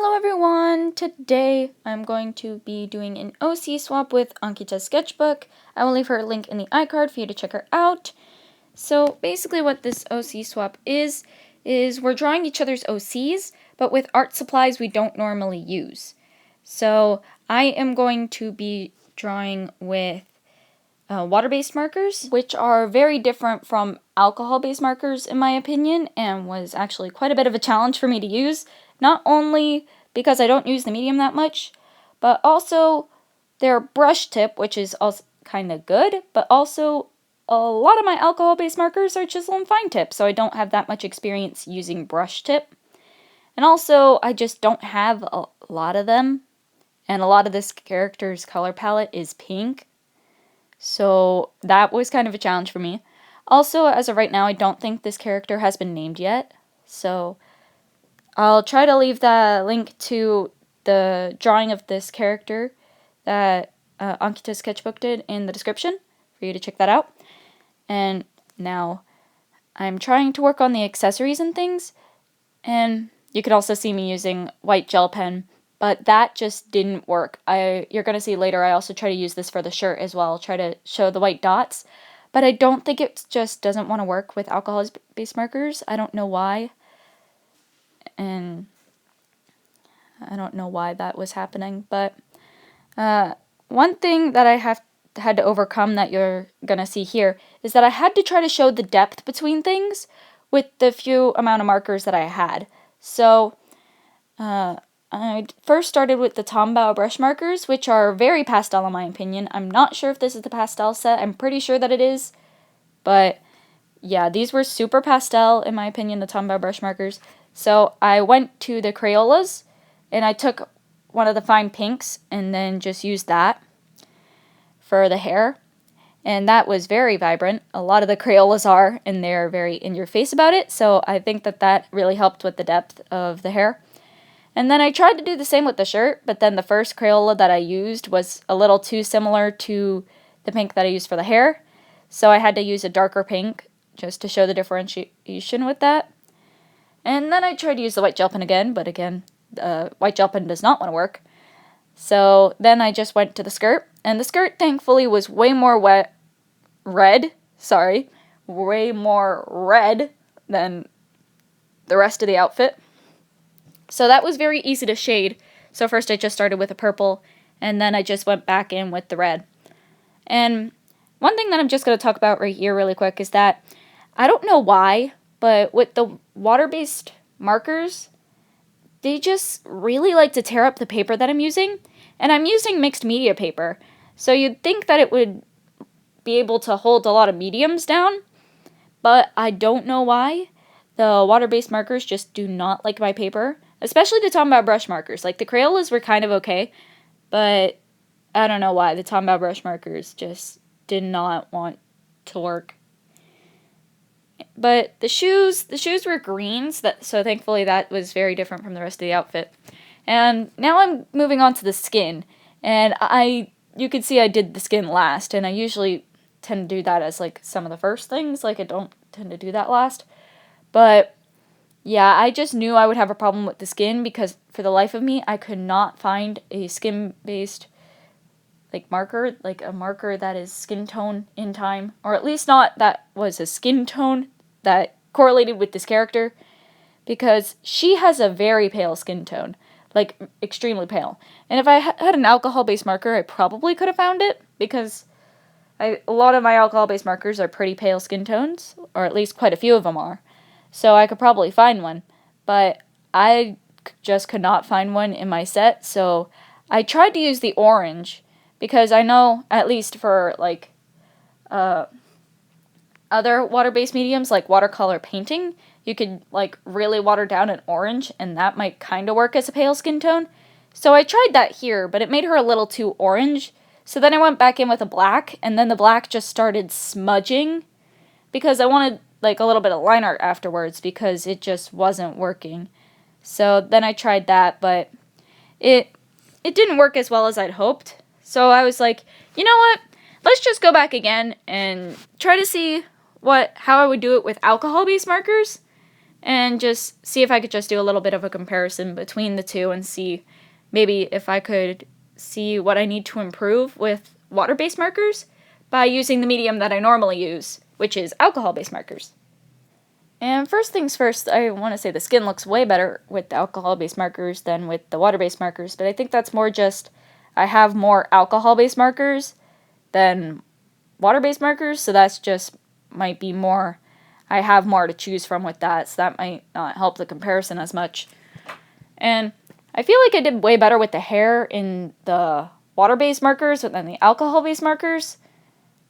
Hello everyone! Today I'm going to be doing an OC swap with Ankita's Sketchbook. I will leave her link in the iCard for you to check her out. So basically what this OC swap is we're drawing each other's OCs, but with art supplies we don't normally use. So I am going to be drawing with water-based markers, which are very different from alcohol-based markers in my opinion, and was actually quite a bit of a challenge for me to use. Not only because I don't use the medium that much, but also their brush tip, which is also kind of good, but also a lot of my alcohol-based markers are chisel and fine tip, so I don't have that much experience using brush tip. And also, I just don't have a lot of them, and a lot of this character's color palette is pink, so that was kind of a challenge for me. Also, as of right now, I don't think this character has been named yet, so I'll try to leave the link to the drawing of this character that Ankita's Sketchbook did in the description for you to check that out. And now I'm trying to work on the accessories and things, and you could also see me using white gel pen, but that just didn't work. You're going to see later I also try to use this for the shirt as well, try to show the white dots, but I don't think it just doesn't want to work with alcohol-based markers. I don't know why. And I don't know why that was happening, but one thing that I had to overcome that you're gonna see here is that I had to try to show the depth between things with the few amount of markers that I had. So I first started with the Tombow brush markers, which are very pastel in my opinion. I'm not sure if this is the pastel set. I'm pretty sure that it is, but yeah, these were super pastel in my opinion, the Tombow brush markers. So I went to the Crayolas, and I took one of the fine pinks, and then just used that for the hair. And that was very vibrant. A lot of the Crayolas are, and they're very in your face about it, so I think that that really helped with the depth of the hair. And then I tried to do the same with the shirt, but then the first Crayola that I used was a little too similar to the pink that I used for the hair, so I had to use a darker pink just to show the differentiation with that. And then I tried to use the white gel pen again, but again, white gel pen does not want to work. So then I just went to the skirt, and the skirt thankfully was way more red than the rest of the outfit. So that was very easy to shade. So first I just started with a purple, and then I just went back in with the red. And one thing that I'm just going to talk about right here really quick is that I don't know why, but with the water-based markers, they just really like to tear up the paper that I'm using, and I'm using mixed media paper, so you'd think that it would be able to hold a lot of mediums down, but I don't know why. The water-based markers just do not like my paper, especially the Tombow brush markers. Like, the Crayolas were kind of okay, but I don't know why. The Tombow brush markers just did not want to work. But the shoes were greens, so thankfully that was very different from the rest of the outfit. And now I'm moving on to the skin, and you can see I did the skin last, and I usually tend to do that as like some of the first things, like I don't tend to do that last. But yeah, I just knew I would have a problem with the skin because for the life of me, I could not find a skin-based marker, like a marker that is skin tone in time, or at least not that was a skin tone that correlated with this character, because she has a very pale skin tone, like extremely pale. And if I had an alcohol-based marker, I probably could have found it, because a lot of my alcohol-based markers are pretty pale skin tones, or at least quite a few of them are. So I could probably find one, but I just could not find one in my set, so I tried to use the orange, because I know, at least for other water-based mediums, like watercolor painting, you could really water down an orange, and that might kind of work as a pale skin tone. So I tried that here, but it made her a little too orange. So then I went back in with a black, and then the black just started smudging, because I wanted a little bit of line art afterwards, because it just wasn't working. So then I tried that, but it didn't work as well as I'd hoped. So I was like, you know what? Let's just go back again and try to see how I would do it with alcohol-based markers, and just see if I could just do a little bit of a comparison between the two and see maybe if I could see what I need to improve with water-based markers by using the medium that I normally use, which is alcohol-based markers. And first things first, I want to say the skin looks way better with the alcohol-based markers than with the water-based markers, but I think that's more just I have more alcohol-based markers than water-based markers, so that's just might be more, I have more to choose from with that, so that might not help the comparison as much. And I feel like I did way better with the hair in the water-based markers than the alcohol-based markers,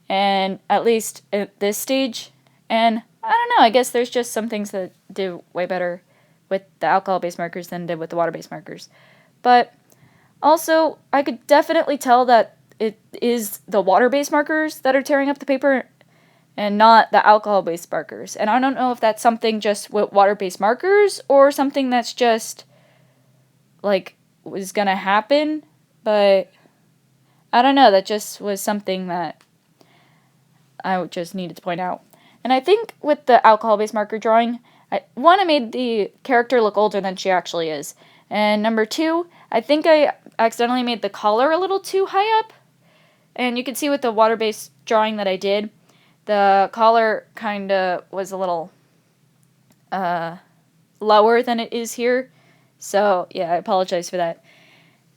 and at least at this stage. And I don't know, I guess there's just some things that did way better with the alcohol-based markers than did with the water-based markers. But also, I could definitely tell that it is the water-based markers that are tearing up the paper and not the alcohol-based markers. And I don't know if that's something just with water-based markers or something that's just, like, was gonna happen. But I don't know, that just was something that I just needed to point out. And I think with the alcohol-based marker drawing, I made the character look older than she actually is. And number 2, I think I accidentally made the collar a little too high up. And you can see with the water-based drawing that I did, the collar kind of was a little lower than it is here. So, yeah, I apologize for that.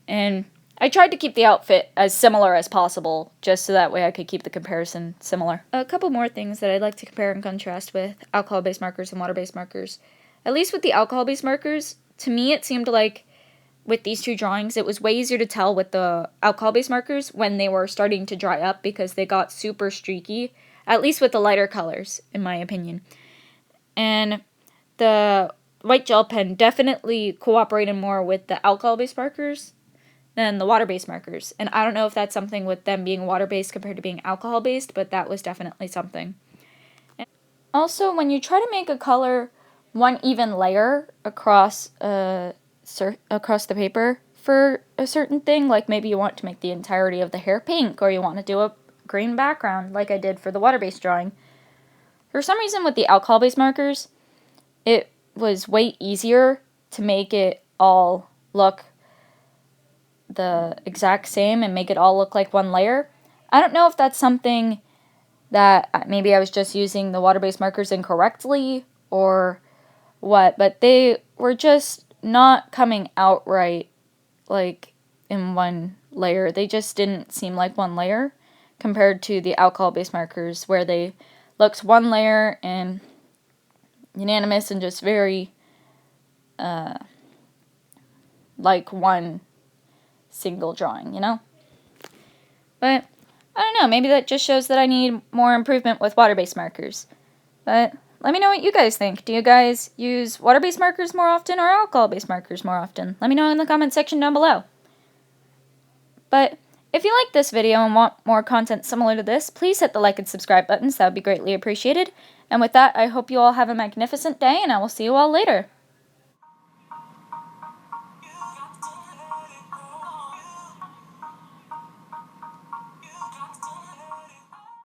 And I tried to keep the outfit as similar as possible, just so that way I could keep the comparison similar. A couple more things that I'd like to compare and contrast with alcohol-based markers and water-based markers. At least with the alcohol-based markers, to me it seemed like with these two drawings, it was way easier to tell with the alcohol-based markers when they were starting to dry up because they got super streaky, at least with the lighter colors, in my opinion. And the white gel pen definitely cooperated more with the alcohol-based markers than the water-based markers. And I don't know if that's something with them being water-based compared to being alcohol-based, but that was definitely something. And also, when you try to make a color one even layer across across the paper for a certain thing, like maybe you want to make the entirety of the hair pink, or you want to do a green background like I did for the water-based drawing. For some reason with the alcohol-based markers, it was way easier to make it all look the exact same and make it all look like one layer. I don't know if that's something that maybe I was just using the water-based markers incorrectly or what, but they were just not coming out right, like, in one layer. They just didn't seem like one layer compared to the alcohol-based markers where they looked one layer and unanimous and just very like one single drawing, you know? But I don't know, maybe that just shows that I need more improvement with water-based markers. But let me know what you guys think. Do you guys use water-based markers more often or alcohol-based markers more often? Let me know in the comment section down below. But if you like this video and want more content similar to this, please hit the like and subscribe buttons. That would be greatly appreciated. And with that, I hope you all have a magnificent day, and I will see you all later.